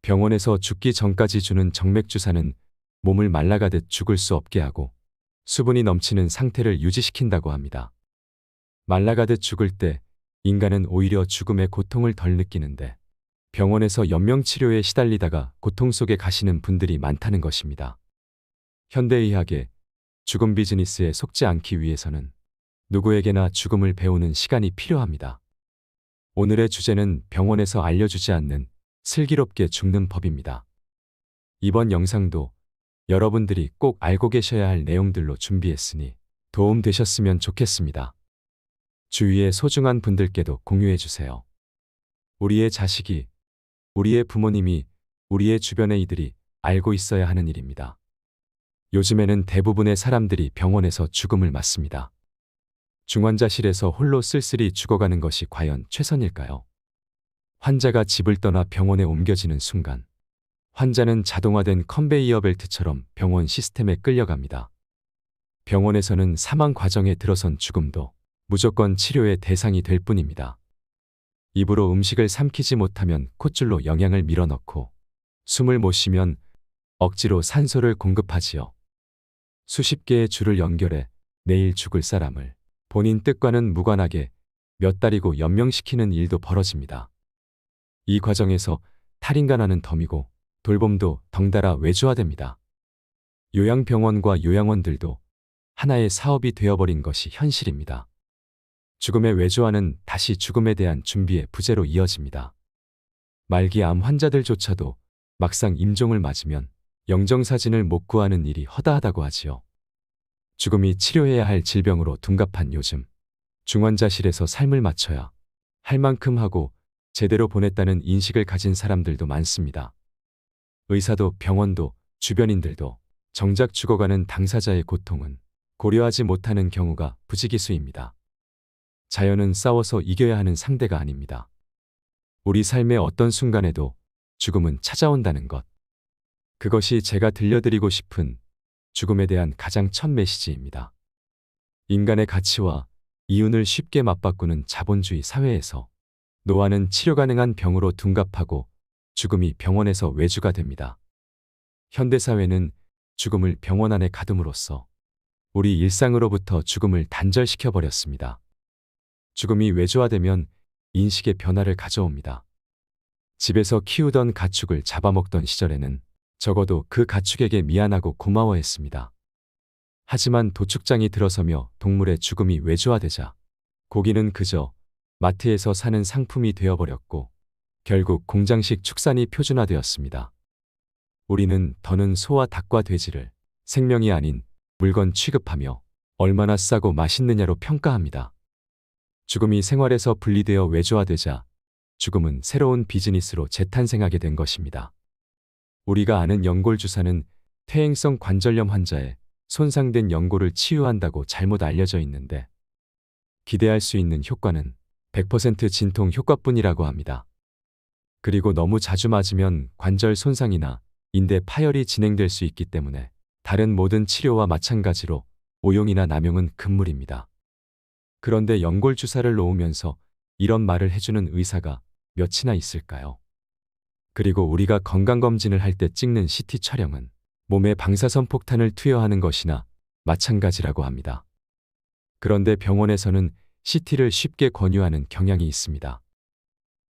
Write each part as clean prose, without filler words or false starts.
병원에서 죽기 전까지 주는 정맥주사는 몸을 말라가듯 죽을 수 없게 하고 수분이 넘치는 상태를 유지시킨다고 합니다. 말라가듯 죽을 때 인간은 오히려 죽음의 고통을 덜 느끼는데 병원에서 연명치료에 시달리다가 고통 속에 가시는 분들이 많다는 것입니다. 현대의학의 죽음 비즈니스에 속지 않기 위해서는 누구에게나 죽음을 배우는 시간이 필요합니다. 오늘의 주제는 병원에서 알려주지 않는 슬기롭게 죽는 법입니다. 이번 영상도 여러분들이 꼭 알고 계셔야 할 내용들로 준비했으니 도움 되셨으면 좋겠습니다. 주위의 소중한 분들께도 공유해 주세요. 우리의 자식이, 우리의 부모님이, 우리의 주변의 이들이 알고 있어야 하는 일입니다. 요즘에는 대부분의 사람들이 병원에서 죽음을 맞습니다. 중환자실에서 홀로 쓸쓸히 죽어가는 것이 과연 최선일까요? 환자가 집을 떠나 병원에 옮겨지는 순간 환자는 자동화된 컨베이어 벨트처럼 병원 시스템에 끌려갑니다. 병원에서는 사망 과정에 들어선 죽음도 무조건 치료의 대상이 될 뿐입니다. 입으로 음식을 삼키지 못하면 콧줄로 영양을 밀어넣고 숨을 못 쉬면 억지로 산소를 공급하지요. 수십 개의 줄을 연결해 내일 죽을 사람을 본인 뜻과는 무관하게 몇 달이고 연명시키는 일도 벌어집니다. 이 과정에서 탈인간화는 덤이고 돌봄도 덩달아 외주화됩니다. 요양병원과 요양원들도 하나의 사업이 되어버린 것이 현실입니다. 죽음의 외주화는 다시 죽음에 대한 준비의 부재로 이어집니다. 말기 암 환자들조차도 막상 임종을 맞으면 영정사진을 못 구하는 일이 허다하다고 하지요. 죽음이 치료해야 할 질병으로 둔갑한 요즘, 중환자실에서 삶을 마쳐야 할 만큼 하고 제대로 보냈다는 인식을 가진 사람들도 많습니다. 의사도 병원도 주변인들도 정작 죽어가는 당사자의 고통은 고려하지 못하는 경우가 부지기수입니다. 자연은 싸워서 이겨야 하는 상대가 아닙니다. 우리 삶의 어떤 순간에도 죽음은 찾아온다는 것. 그것이 제가 들려드리고 싶은 죽음에 대한 가장 첫 메시지입니다. 인간의 가치와 이윤을 쉽게 맞바꾸는 자본주의 사회에서 노화는 치료 가능한 병으로 둔갑하고 죽음이 병원에서 외주가 됩니다. 현대사회는 죽음을 병원 안에 가둠으로써 우리 일상으로부터 죽음을 단절시켜 버렸습니다. 죽음이 외주화되면 인식의 변화를 가져옵니다. 집에서 키우던 가축을 잡아먹던 시절에는 적어도 그 가축에게 미안하고 고마워했습니다. 하지만 도축장이 들어서며 동물의 죽음이 외주화되자 고기는 그저 마트에서 사는 상품이 되어버렸고 결국 공장식 축산이 표준화되었습니다. 우리는 더는 소와 닭과 돼지를 생명이 아닌 물건 취급하며 얼마나 싸고 맛있느냐로 평가합니다. 죽음이 생활에서 분리되어 외주화되자 죽음은 새로운 비즈니스로 재탄생하게 된 것입니다. 우리가 아는 연골주사는 퇴행성 관절염 환자의 손상된 연골을 치유한다고 잘못 알려져 있는데 기대할 수 있는 효과는 100% 진통 효과뿐이라고 합니다. 그리고 너무 자주 맞으면 관절 손상이나 인대 파열이 진행될 수 있기 때문에 다른 모든 치료와 마찬가지로 오용이나 남용은 금물입니다. 그런데 연골 주사를 놓으면서 이런 말을 해주는 의사가 몇이나 있을까요? 그리고 우리가 건강검진을 할 때 찍는 CT 촬영은 몸에 방사선 폭탄을 투여하는 것이나 마찬가지라고 합니다. 그런데 병원에서는 CT를 쉽게 권유하는 경향이 있습니다.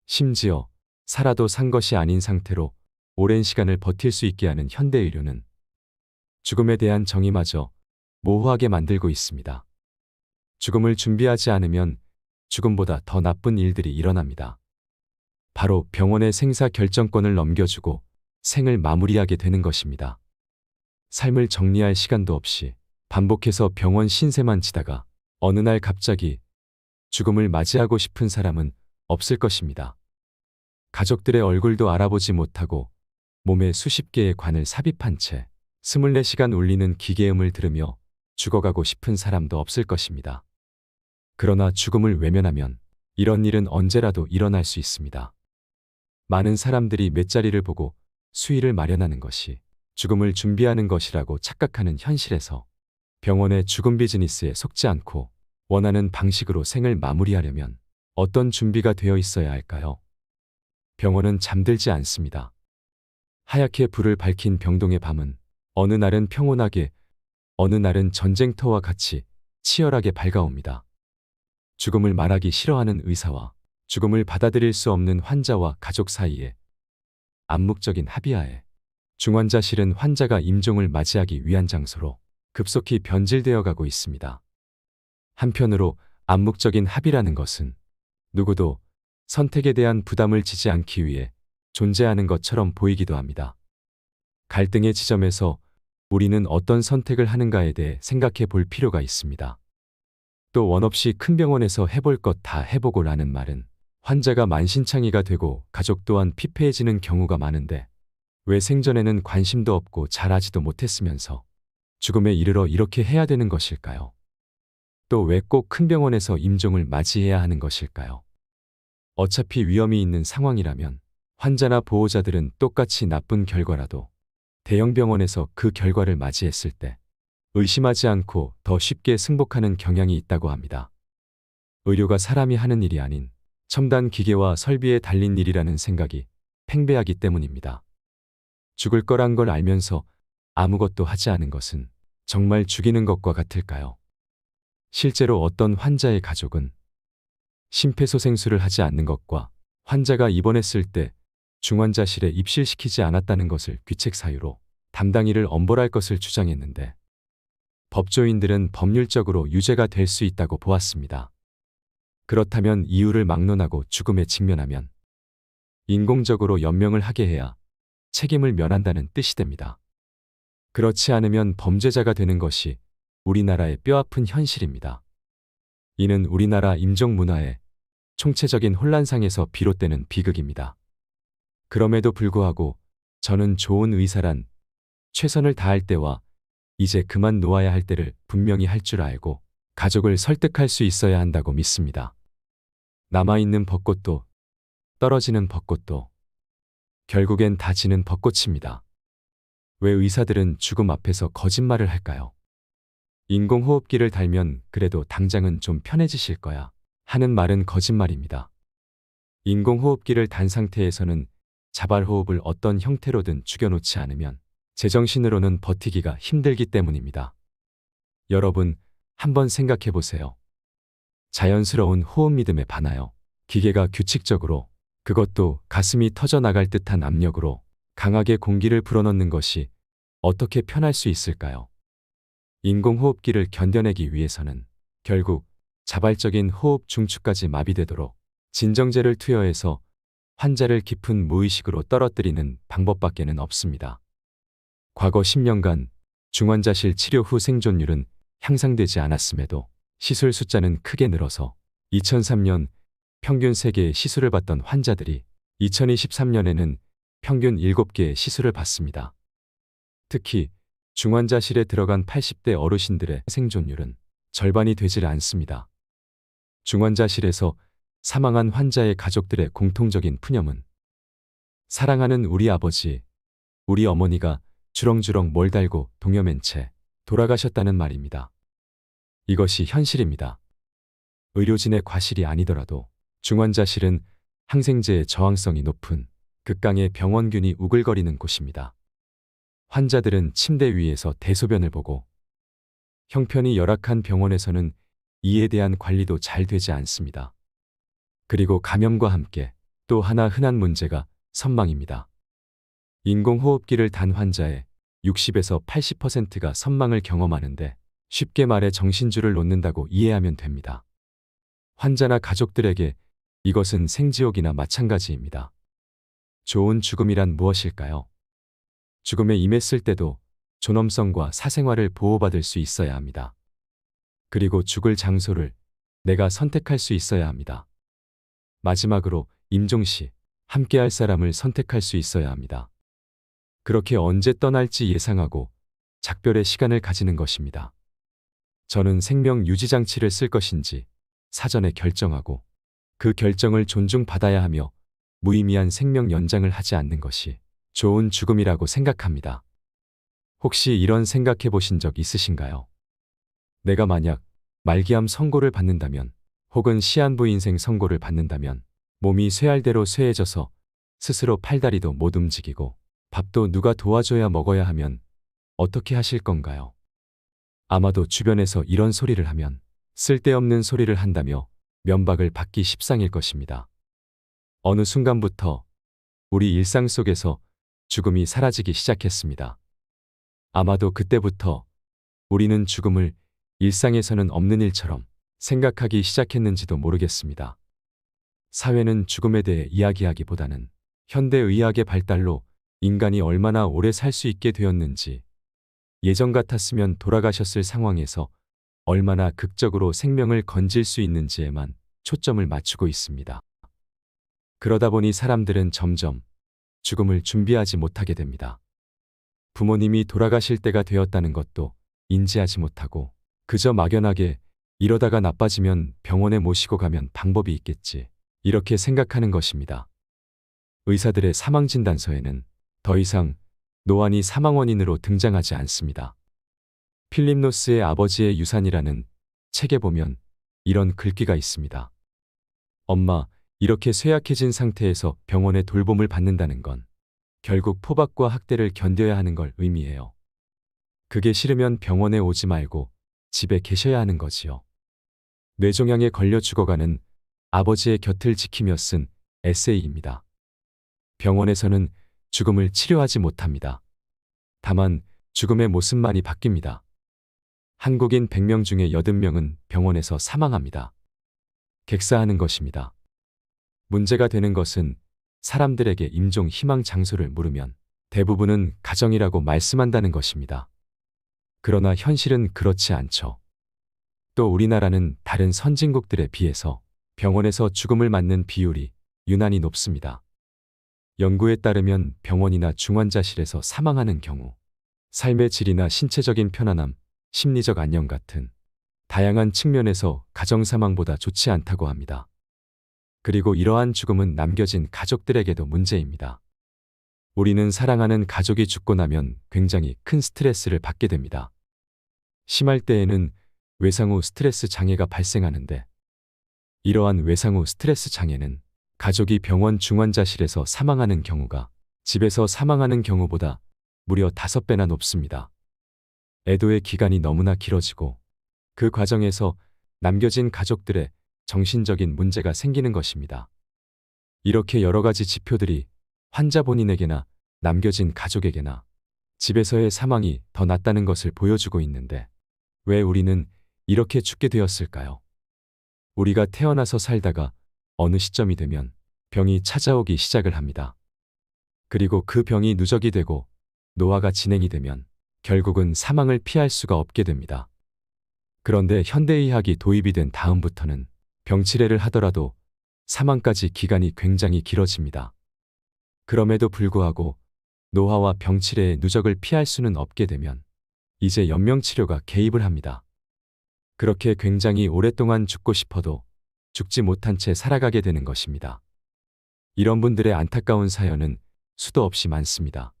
심지어 살아도 산 것이 아닌 상태로 오랜 시간을 버틸 수 있게 하는 현대의료는 죽음에 대한 정의마저 모호하게 만들고 있습니다. 죽음을 준비하지 않으면 죽음보다 더 나쁜 일들이 일어납니다. 바로 병원의 생사 결정권을 넘겨주고 생을 마무리하게 되는 것입니다. 삶을 정리할 시간도 없이 반복해서 병원 신세만 지다가 어느 날 갑자기 죽음을 맞이하고 싶은 사람은 없을 것입니다. 가족들의 얼굴도 알아보지 못하고 몸에 수십 개의 관을 삽입한 채 24시간 울리는 기계음을 들으며 죽어가고 싶은 사람도 없을 것입니다. 그러나 죽음을 외면하면 이런 일은 언제라도 일어날 수 있습니다. 많은 사람들이 맷자리를 보고 수의를 마련하는 것이 죽음을 준비하는 것이라고 착각하는 현실에서 병원의 죽음 비즈니스에 속지 않고 원하는 방식으로 생을 마무리하려면 어떤 준비가 되어 있어야 할까요? 병원은 잠들지 않습니다. 하얗게 불을 밝힌 병동의 밤은 어느 날은 평온하게, 어느 날은 전쟁터와 같이 치열하게 밝아옵니다. 죽음을 말하기 싫어하는 의사와 죽음을 받아들일 수 없는 환자와 가족 사이에 암묵적인 합의하에 중환자실은 환자가 임종을 맞이하기 위한 장소로 급속히 변질되어 가고 있습니다. 한편으로 암묵적인 합의라는 것은 누구도 선택에 대한 부담을 지지 않기 위해 존재하는 것처럼 보이기도 합니다. 갈등의 지점에서 우리는 어떤 선택을 하는가에 대해 생각해 볼 필요가 있습니다. 또 원 없이 큰 병원에서 해볼 것 다 해보고 라는 말은 환자가 만신창이가 되고 가족 또한 피폐해지는 경우가 많은데 왜 생전에는 관심도 없고 잘하지도 못했으면서 죽음에 이르러 이렇게 해야 되는 것일까요? 또 왜 꼭 큰 병원에서 임종을 맞이해야 하는 것일까요? 어차피 위험이 있는 상황이라면 환자나 보호자들은 똑같이 나쁜 결과라도 대형 병원에서 그 결과를 맞이했을 때 의심하지 않고 더 쉽게 승복하는 경향이 있다고 합니다. 의료가 사람이 하는 일이 아닌 첨단 기계와 설비에 달린 일이라는 생각이 팽배하기 때문입니다. 죽을 거란 걸 알면서 아무것도 하지 않은 것은 정말 죽이는 것과 같을까요? 실제로 어떤 환자의 가족은 심폐소생술을 하지 않는 것과 환자가 입원했을 때 중환자실에 입실시키지 않았다는 것을 귀책 사유로 담당인을 엄벌할 것을 주장했는데 법조인들은 법률적으로 유죄가 될 수 있다고 보았습니다. 그렇다면 이유를 막론하고 죽음에 직면하면 인공적으로 연명을 하게 해야 책임을 면한다는 뜻이 됩니다. 그렇지 않으면 범죄자가 되는 것이 우리나라의 뼈아픈 현실입니다. 이는 우리나라 임종 문화의 총체적인 혼란상에서 비롯되는 비극입니다. 그럼에도 불구하고 저는 좋은 의사란 최선을 다할 때와 이제 그만 놓아야 할 때를 분명히 할 줄 알고 가족을 설득할 수 있어야 한다고 믿습니다. 남아있는 벚꽃도 떨어지는 벚꽃도 결국엔 다 지는 벚꽃입니다. 왜 의사들은 죽음 앞에서 거짓말을 할까요? 인공호흡기를 달면 그래도 당장은 좀 편해지실 거야 하는 말은 거짓말입니다. 인공호흡기를 단 상태에서는 자발호흡을 어떤 형태로든 죽여놓지 않으면 제정신으로는 버티기가 힘들기 때문입니다. 여러분, 한번 생각해 보세요. 자연스러운 호흡 리듬에 반하여 기계가 규칙적으로, 그것도 가슴이 터져나갈 듯한 압력으로 강하게 공기를 불어넣는 것이 어떻게 편할 수 있을까요? 인공호흡기를 견뎌내기 위해서는 결국 자발적인 호흡 중추까지 마비되도록 진정제를 투여해서 환자를 깊은 무의식으로 떨어뜨리는 방법밖에는 없습니다. 과거 10년간 중환자실 치료 후 생존율은 향상되지 않았음에도 시술 숫자는 크게 늘어서 2003년 평균 3개의 시술을 받던 환자들이 2023년에는 평균 7개의 시술을 받습니다. 특히 중환자실에 들어간 80대 어르신들의 생존율은 절반이 되질 않습니다. 중환자실에서 사망한 환자의 가족들의 공통적인 푸념은 사랑하는 우리 아버지, 우리 어머니가 주렁주렁 뭘 달고 동여맨 채 돌아가셨다는 말입니다. 이것이 현실입니다. 의료진의 과실이 아니더라도 중환자실은 항생제의 저항성이 높은 극강의 병원균이 우글거리는 곳입니다. 환자들은 침대 위에서 대소변을 보고 형편이 열악한 병원에서는 이에 대한 관리도 잘 되지 않습니다. 그리고 감염과 함께 또 하나 흔한 문제가 선망입니다. 인공호흡기를 단 환자의 60에서 80%가 선망을 경험하는데 쉽게 말해 정신줄을 놓는다고 이해하면 됩니다. 환자나 가족들에게 이것은 생지옥이나 마찬가지입니다. 좋은 죽음이란 무엇일까요? 죽음에 임했을 때도 존엄성과 사생활을 보호받을 수 있어야 합니다. 그리고 죽을 장소를 내가 선택할 수 있어야 합니다. 마지막으로 임종 시 함께할 사람을 선택할 수 있어야 합니다. 그렇게 언제 떠날지 예상하고 작별의 시간을 가지는 것입니다. 저는 생명 유지 장치를 쓸 것인지 사전에 결정하고 그 결정을 존중받아야 하며 무의미한 생명 연장을 하지 않는 것이 좋은 죽음이라고 생각합니다. 혹시 이런 생각해 보신 적 있으신가요? 내가 만약 말기암 선고를 받는다면 혹은 시한부 인생 선고를 받는다면 몸이 쇠할대로 쇠해져서 스스로 팔다리도 못 움직이고 밥도 누가 도와줘야 먹어야 하면 어떻게 하실 건가요? 아마도 주변에서 이런 소리를 하면 쓸데없는 소리를 한다며 면박을 받기 십상일 것입니다. 어느 순간부터 우리 일상 속에서 죽음이 사라지기 시작했습니다. 아마도 그때부터 우리는 죽음을 일상에서는 없는 일처럼 생각하기 시작했는지도 모르겠습니다. 사회는 죽음에 대해 이야기하기보다는 현대의학의 발달로 인간이 얼마나 오래 살 수 있게 되었는지, 예전 같았으면 돌아가셨을 상황에서 얼마나 극적으로 생명을 건질 수 있는지에만 초점을 맞추고 있습니다. 그러다 보니 사람들은 점점 죽음을 준비하지 못하게 됩니다. 부모님이 돌아가실 때가 되었다는 것도 인지하지 못하고 그저 막연하게 이러다가 나빠지면 병원에 모시고 가면 방법이 있겠지, 이렇게 생각하는 것입니다. 의사들의 사망진단서에는 더 이상 노안이 사망 원인으로 등장하지 않습니다. 필립 노스의 아버지의 유산이라는 책에 보면 이런 글귀가 있습니다. 엄마, 이렇게 쇠약해진 상태에서 병원의 돌봄을 받는다는 건 결국 포박과 학대를 견뎌야 하는 걸 의미해요. 그게 싫으면 병원에 오지 말고 집에 계셔야 하는 거지요. 뇌종양에 걸려 죽어가는 아버지의 곁을 지키며 쓴 에세이입니다. 병원에서는 죽음을 치료하지 못합니다. 다만 죽음의 모습만이 바뀝니다. 한국인 100명 중에 80명은 병원에서 사망합니다. 객사하는 것입니다. 문제가 되는 것은 사람들에게 임종 희망 장소를 물으면 대부분은 가정이라고 말씀한다는 것입니다. 그러나 현실은 그렇지 않죠. 또 우리나라는 다른 선진국들에 비해서 병원에서 죽음을 맞는 비율이 유난히 높습니다. 연구에 따르면 병원이나 중환자실에서 사망하는 경우 삶의 질이나 신체적인 편안함, 심리적 안녕 같은 다양한 측면에서 가정사망보다 좋지 않다고 합니다. 그리고 이러한 죽음은 남겨진 가족들에게도 문제입니다. 우리는 사랑하는 가족이 죽고 나면 굉장히 큰 스트레스를 받게 됩니다. 심할 때에는 외상후 스트레스 장애가 발생하는데, 이러한 외상후 스트레스 장애는 가족이 병원 중환자실에서 사망하는 경우가 집에서 사망하는 경우보다 무려 5배나 높습니다. 애도의 기간이 너무나 길어지고 그 과정에서 남겨진 가족들의 정신적인 문제가 생기는 것입니다. 이렇게 여러 가지 지표들이 환자 본인에게나 남겨진 가족에게나 집에서의 사망이 더 낫다는 것을 보여주고 있는데, 왜 우리는 이렇게 죽게 되었을까요? 우리가 태어나서 살다가 어느 시점이 되면 병이 찾아오기 시작을 합니다. 그리고 그 병이 누적이 되고 노화가 진행이 되면 결국은 사망을 피할 수가 없게 됩니다. 그런데 현대의학이 도입이 된 다음부터는 병치레를 하더라도 사망까지 기간이 굉장히 길어집니다. 그럼에도 불구하고 노화와 병치레의 누적을 피할 수는 없게 되면 이제 연명치료가 개입을 합니다. 그렇게 굉장히 오랫동안 죽고 싶어도 죽지 못한 채 살아가게 되는 것입니다. 이런 분들의 안타까운 사연은 수도 없이 많습니다.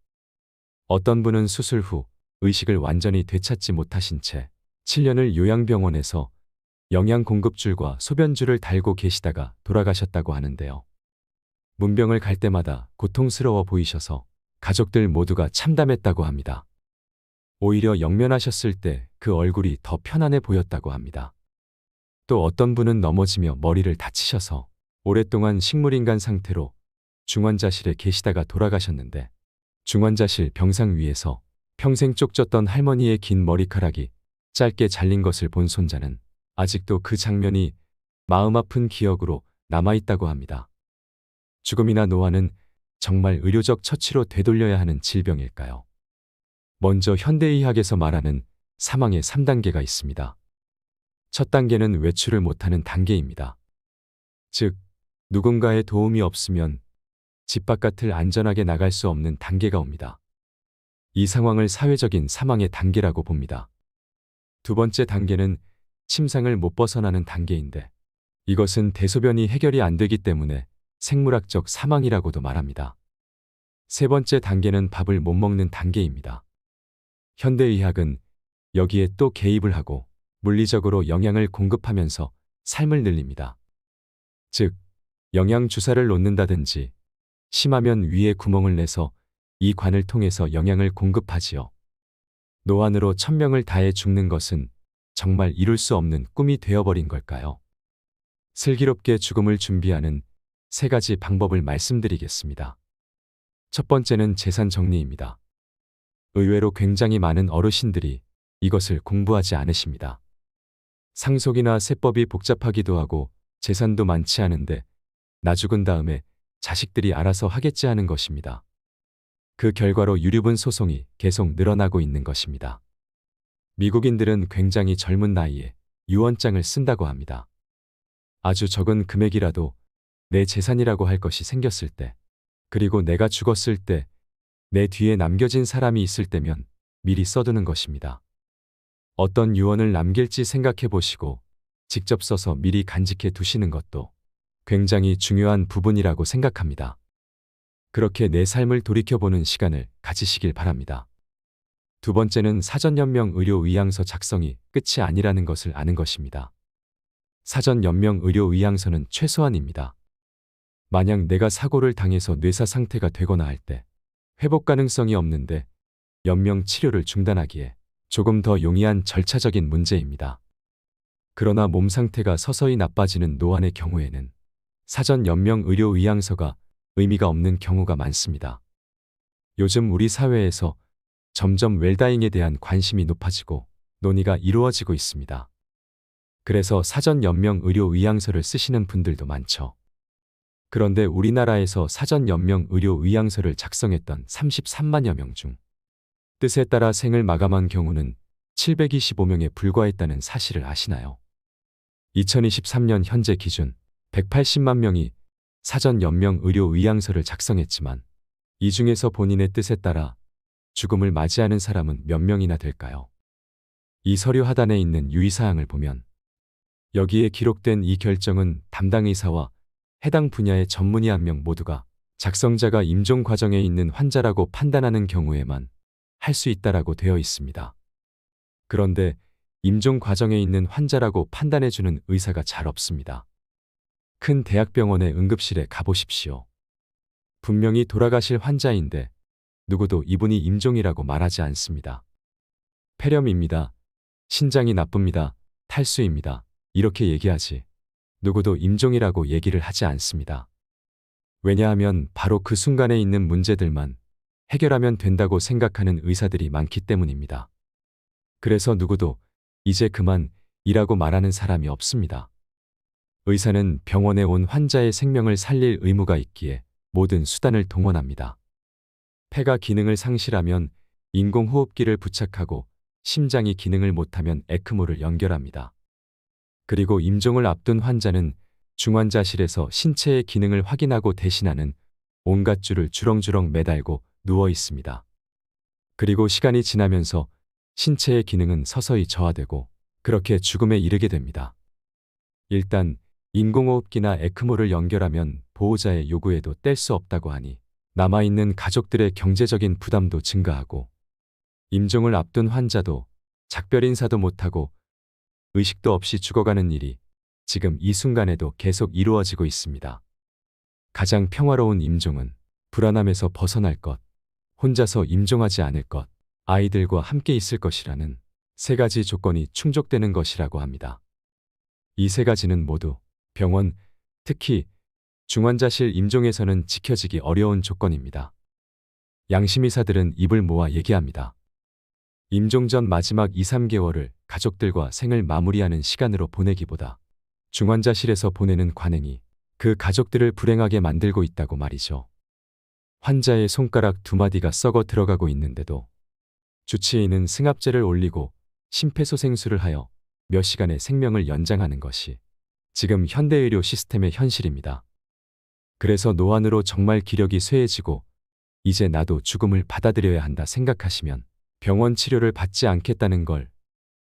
어떤 분은 수술 후 의식을 완전히 되찾지 못하신 채 7년을 요양병원에서 영양공급줄과 소변줄을 달고 계시다가 돌아가셨다고 하는데요. 문병을 갈 때마다 고통스러워 보이셔서 가족들 모두가 참담했다고 합니다. 오히려 영면하셨을 때 그 얼굴이 더 편안해 보였다고 합니다. 또 어떤 분은 넘어지며 머리를 다치셔서 오랫동안 식물인간 상태로 중환자실에 계시다가 돌아가셨는데, 중환자실 병상 위에서 평생 쪽졌던 할머니의 긴 머리카락이 짧게 잘린 것을 본 손자는 아직도 그 장면이 마음 아픈 기억으로 남아있다고 합니다. 죽음이나 노화는 정말 의료적 처치로 되돌려야 하는 질병일까요? 먼저 현대의학에서 말하는 사망의 3단계가 있습니다. 첫 단계는 외출을 못하는 단계입니다. 즉, 누군가의 도움이 없으면 집 바깥을 안전하게 나갈 수 없는 단계가 옵니다. 이 상황을 사회적인 사망의 단계라고 봅니다. 두 번째 단계는 침상을 못 벗어나는 단계인데, 이것은 대소변이 해결이 안 되기 때문에 생물학적 사망이라고도 말합니다. 세 번째 단계는 밥을 못 먹는 단계입니다. 현대의학은 여기에 또 개입을 하고 물리적으로 영양을 공급하면서 삶을 늘립니다. 즉, 영양 주사를 놓는다든지 심하면 위에 구멍을 내서 이 관을 통해서 영양을 공급하지요. 노안으로 천명을 다해 죽는 것은 정말 이룰 수 없는 꿈이 되어버린 걸까요? 슬기롭게 죽음을 준비하는 3가지 방법을 말씀드리겠습니다. 첫 번째는 재산 정리입니다. 의외로 굉장히 많은 어르신들이 이것을 공부하지 않으십니다. 상속이나 세법이 복잡하기도 하고 재산도 많지 않은데 나 죽은 다음에 자식들이 알아서 하겠지 하는 것입니다. 그 결과로 유류분 소송이 계속 늘어나고 있는 것입니다. 미국인들은 굉장히 젊은 나이에 유언장을 쓴다고 합니다. 아주 적은 금액이라도 내 재산이라고 할 것이 생겼을 때, 그리고 내가 죽었을 때 내 뒤에 남겨진 사람이 있을 때면 미리 써두는 것입니다. 어떤 유언을 남길지 생각해 보시고 직접 써서 미리 간직해 두시는 것도 굉장히 중요한 부분이라고 생각합니다. 그렇게 내 삶을 돌이켜보는 시간을 가지시길 바랍니다. 두 번째는 사전연명 의료의향서 작성이 끝이 아니라는 것을 아는 것입니다. 사전연명 의료의향서는 최소한입니다. 만약 내가 사고를 당해서 뇌사 상태가 되거나 할 때 회복 가능성이 없는데 연명 치료를 중단하기에 조금 더 용이한 절차적인 문제입니다. 그러나 몸 상태가 서서히 나빠지는 노안의 경우에는 사전 연명 의료의향서가 의미가 없는 경우가 많습니다. 요즘 우리 사회에서 점점 웰다잉에 대한 관심이 높아지고 논의가 이루어지고 있습니다. 그래서 사전 연명 의료의향서를 쓰시는 분들도 많죠. 그런데 우리나라에서 사전 연명 의료의향서를 작성했던 33만여 명 중 뜻에 따라 생을 마감한 경우는 725명에 불과했다는 사실을 아시나요? 2023년 현재 기준 180만 명이 사전 연명 의료의향서를 작성했지만 이 중에서 본인의 뜻에 따라 죽음을 맞이하는 사람은 몇 명이나 될까요? 이 서류 하단에 있는 유의사항을 보면 여기에 기록된 이 결정은 담당 의사와 해당 분야의 전문의 1명 모두가 작성자가 임종 과정에 있는 환자라고 판단하는 경우에만 할 수 있다라고 되어 있습니다. 그런데 임종 과정에 있는 환자라고 판단해주는 의사가 잘 없습니다. 큰 대학병원의 응급실에 가보십시오. 분명히 돌아가실 환자인데 누구도 이분이 임종이라고 말하지 않습니다. 폐렴입니다. 신장이 나쁩니다. 탈수입니다. 이렇게 얘기하지 누구도 임종이라고 얘기를 하지 않습니다. 왜냐하면 바로 그 순간에 있는 문제들만 해결하면 된다고 생각하는 의사들이 많기 때문입니다. 그래서 누구도 이제 그만 이라고 말하는 사람이 없습니다. 의사는 병원에 온 환자의 생명을 살릴 의무가 있기에 모든 수단을 동원합니다. 폐가 기능을 상실하면 인공호흡기를 부착하고 심장이 기능을 못하면 에크모를 연결합니다. 그리고 임종을 앞둔 환자는 중환자실에서 신체의 기능을 확인하고 대신하는 온갖 줄을 주렁주렁 매달고 누워 있습니다. 그리고 시간이 지나면서 신체의 기능은 서서히 저하되고 그렇게 죽음에 이르게 됩니다. 일단 인공호흡기나 에크모를 연결하면 보호자의 요구에도 뗄 수 없다고 하니 남아있는 가족들의 경제적인 부담도 증가하고 임종을 앞둔 환자도 작별 인사도 못하고 의식도 없이 죽어가는 일이 지금 이 순간에도 계속 이루어지고 있습니다. 가장 평화로운 임종은 불안함에서 벗어날 것, 혼자서 임종하지 않을 것, 아이들과 함께 있을 것이라는 3가지 조건이 충족되는 것이라고 합니다. 이 3가지는 모두 병원, 특히 중환자실 임종에서는 지켜지기 어려운 조건입니다. 양심의사들은 입을 모아 얘기합니다. 임종 전 마지막 2, 3개월을 가족들과 생을 마무리하는 시간으로 보내기보다 중환자실에서 보내는 관행이 그 가족들을 불행하게 만들고 있다고 말이죠. 환자의 손가락 2마디가 썩어 들어가고 있는데도 주치의는 승합제를 올리고 심폐소생술을 하여 몇 시간의 생명을 연장하는 것이 지금 현대의료 시스템의 현실입니다. 그래서 노안으로 정말 기력이 쇠해지고 이제 나도 죽음을 받아들여야 한다 생각하시면 병원 치료를 받지 않겠다는 걸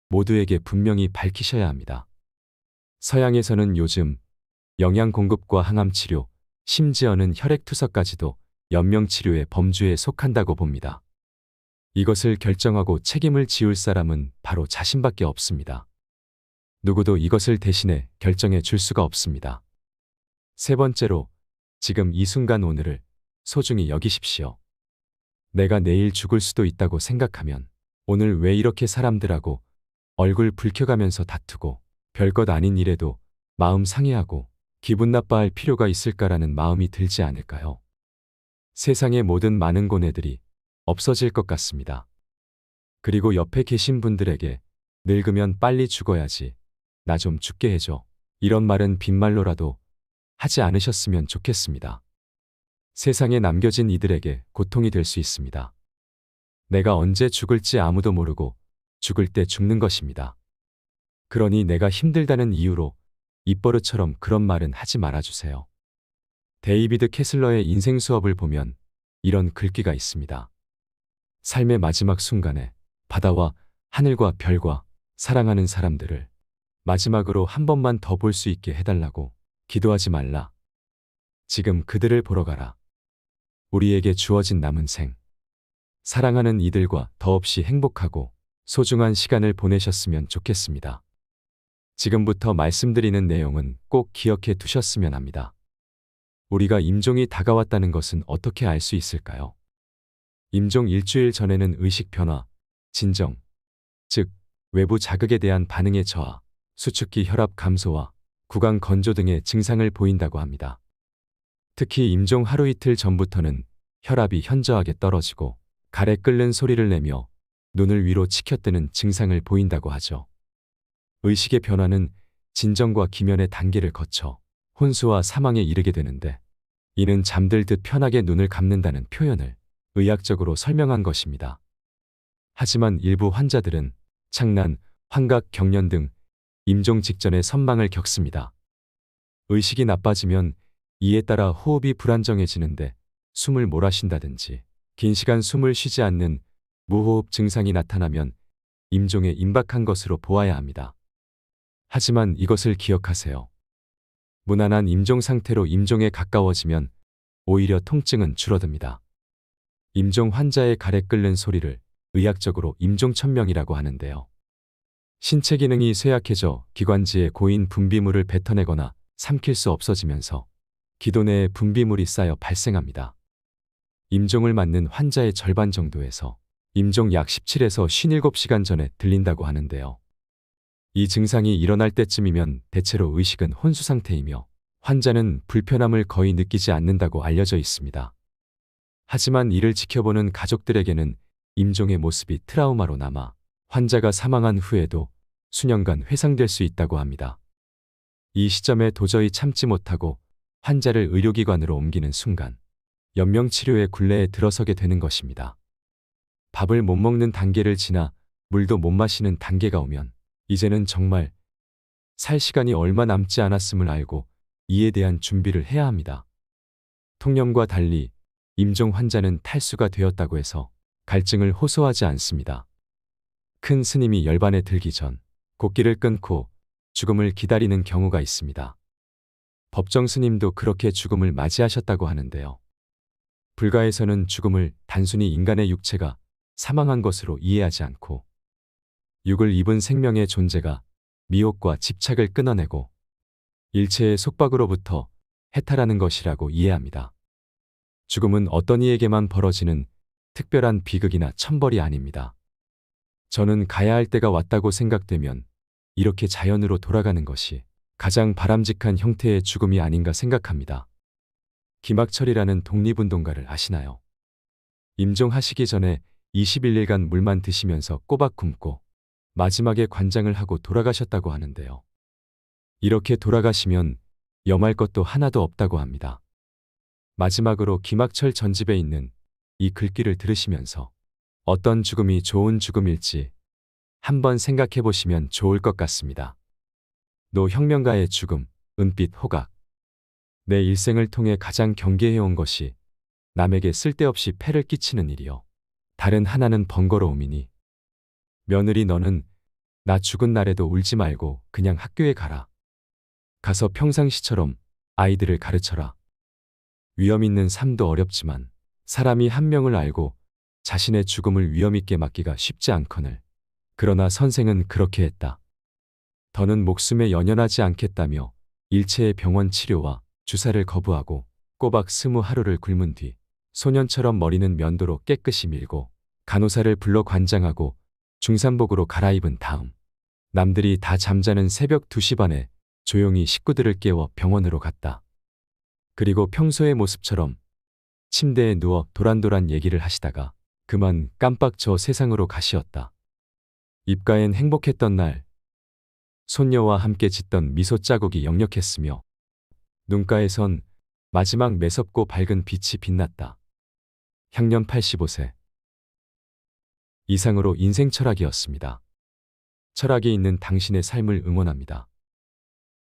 모두에게 분명히 밝히셔야 합니다. 서양에서는 요즘 영양 공급과 항암 치료, 심지어는 혈액 투석까지도 연명 치료의 범주에 속한다고 봅니다. 이것을 결정하고 책임을 지울 사람은 바로 자신밖에 없습니다. 누구도 이것을 대신해 결정해 줄 수가 없습니다. 3번째로 지금 이 순간 오늘을 소중히 여기십시오. 내가 내일 죽을 수도 있다고 생각하면 오늘 왜 이렇게 사람들하고 얼굴 붉혀가면서 다투고 별것 아닌 일에도 마음 상해하고 기분 나빠할 필요가 있을까라는 마음이 들지 않을까요? 세상의 모든 많은 고뇌들이 없어질 것 같습니다. 그리고 옆에 계신 분들에게 늙으면 빨리 죽어야지. 나 좀 죽게 해줘. 이런 말은 빈말로라도 하지 않으셨으면 좋겠습니다. 세상에 남겨진 이들에게 고통이 될 수 있습니다. 내가 언제 죽을지 아무도 모르고 죽을 때 죽는 것입니다. 그러니 내가 힘들다는 이유로 입버릇처럼 그런 말은 하지 말아주세요. 데이비드 캐슬러의 인생 수업을 보면 이런 글귀가 있습니다. 삶의 마지막 순간에 바다와 하늘과 별과 사랑하는 사람들을 마지막으로 한 번만 더 볼 수 있게 해달라고 기도하지 말라. 지금 그들을 보러 가라. 우리에게 주어진 남은 생. 사랑하는 이들과 더없이 행복하고 소중한 시간을 보내셨으면 좋겠습니다. 지금부터 말씀드리는 내용은 꼭 기억해 두셨으면 합니다. 우리가 임종이 다가왔다는 것은 어떻게 알 수 있을까요? 임종 일주일 전에는 의식 변화, 진정, 즉 외부 자극에 대한 반응의 저하, 수축기 혈압 감소와 구강 건조 등의 증상을 보인다고 합니다. 특히 임종 하루 이틀 전부터는 혈압이 현저하게 떨어지고 가래 끓는 소리를 내며 눈을 위로 치켜뜨는 증상을 보인다고 하죠. 의식의 변화는 진정과 기면의 단계를 거쳐 혼수와 사망에 이르게 되는데 이는 잠들듯 편하게 눈을 감는다는 표현을 의학적으로 설명한 것입니다. 하지만 일부 환자들은 창난, 환각, 경련 등 임종 직전에 선망을 겪습니다. 의식이 나빠지면 이에 따라 호흡이 불안정해지는데 숨을 몰아쉰다든지 긴 시간 숨을 쉬지 않는 무호흡 증상이 나타나면 임종에 임박한 것으로 보아야 합니다. 하지만 이것을 기억하세요. 무난한 임종 상태로 임종에 가까워지면 오히려 통증은 줄어듭니다. 임종 환자의 가래 끓는 소리를 의학적으로 임종천명이라고 하는데요. 신체 기능이 쇠약해져 기관지에 고인 분비물을 뱉어내거나 삼킬 수 없어지면서 기도 내에 분비물이 쌓여 발생합니다. 임종을 맞는 환자의 절반 정도에서 임종 약 17에서 57시간 전에 들린다고 하는데요. 이 증상이 일어날 때쯤이면 대체로 의식은 혼수 상태이며 환자는 불편함을 거의 느끼지 않는다고 알려져 있습니다. 하지만 이를 지켜보는 가족들에게는 임종의 모습이 트라우마로 남아 환자가 사망한 후에도 수년간 회상될 수 있다고 합니다. 이 시점에 도저히 참지 못하고 환자를 의료기관으로 옮기는 순간 연명치료의 굴레에 들어서게 되는 것입니다. 밥을 못 먹는 단계를 지나 물도 못 마시는 단계가 오면 이제는 정말 살 시간이 얼마 남지 않았음을 알고 이에 대한 준비를 해야 합니다. 통념과 달리 임종 환자는 탈수가 되었다고 해서 갈증을 호소하지 않습니다. 큰 스님이 열반에 들기 전 곡기를 끊고 죽음을 기다리는 경우가 있습니다. 법정 스님도 그렇게 죽음을 맞이하셨다고 하는데요. 불가에서는 죽음을 단순히 인간의 육체가 사망한 것으로 이해하지 않고 육을 입은 생명의 존재가 미혹과 집착을 끊어내고 일체의 속박으로부터 해탈하는 것이라고 이해합니다. 죽음은 어떤 이에게만 벌어지는 특별한 비극이나 천벌이 아닙니다. 저는 가야 할 때가 왔다고 생각되면 이렇게 자연으로 돌아가는 것이 가장 바람직한 형태의 죽음이 아닌가 생각합니다. 김학철이라는 독립운동가를 아시나요? 임종하시기 전에 21일간 물만 드시면서 꼬박 굶고 마지막에 관장을 하고 돌아가셨다고 하는데요. 이렇게 돌아가시면 염할 것도 하나도 없다고 합니다. 마지막으로 김학철 전집에 있는 이 글귀를 들으시면서 어떤 죽음이 좋은 죽음일지 한번 생각해 보시면 좋을 것 같습니다. 노혁명가의 죽음, 은빛 호각. 내 일생을 통해 가장 경계해온 것이 남에게 쓸데없이 폐를 끼치는 일이요. 다른 하나는 번거로움이니. 며느리 너는 나 죽은 날에도 울지 말고 그냥 학교에 가라. 가서 평상시처럼 아이들을 가르쳐라. 위험 있는 삶도 어렵지만 사람이 한 명을 알고 자신의 죽음을 위험 있게 맡기가 쉽지 않거늘. 그러나 선생은 그렇게 했다. 더는 목숨에 연연하지 않겠다며 일체의 병원 치료와 주사를 거부하고 꼬박 20 하루를 굶은 뒤 소년처럼 머리는 면도로 깨끗이 밀고 간호사를 불러 관장하고 중산복으로 갈아입은 다음 남들이 다 잠자는 새벽 2시 반에 조용히 식구들을 깨워 병원으로 갔다. 그리고 평소의 모습처럼 침대에 누워 도란도란 얘기를 하시다가 그만 깜빡 저 세상으로 가시었다. 입가엔 행복했던 날, 손녀와 함께 짓던 미소 자국이 역력했으며 눈가에선 마지막 매섭고 밝은 빛이 빛났다. 향년 85세. 이상으로 인생 철학이었습니다. 철학이 있는 당신의 삶을 응원합니다.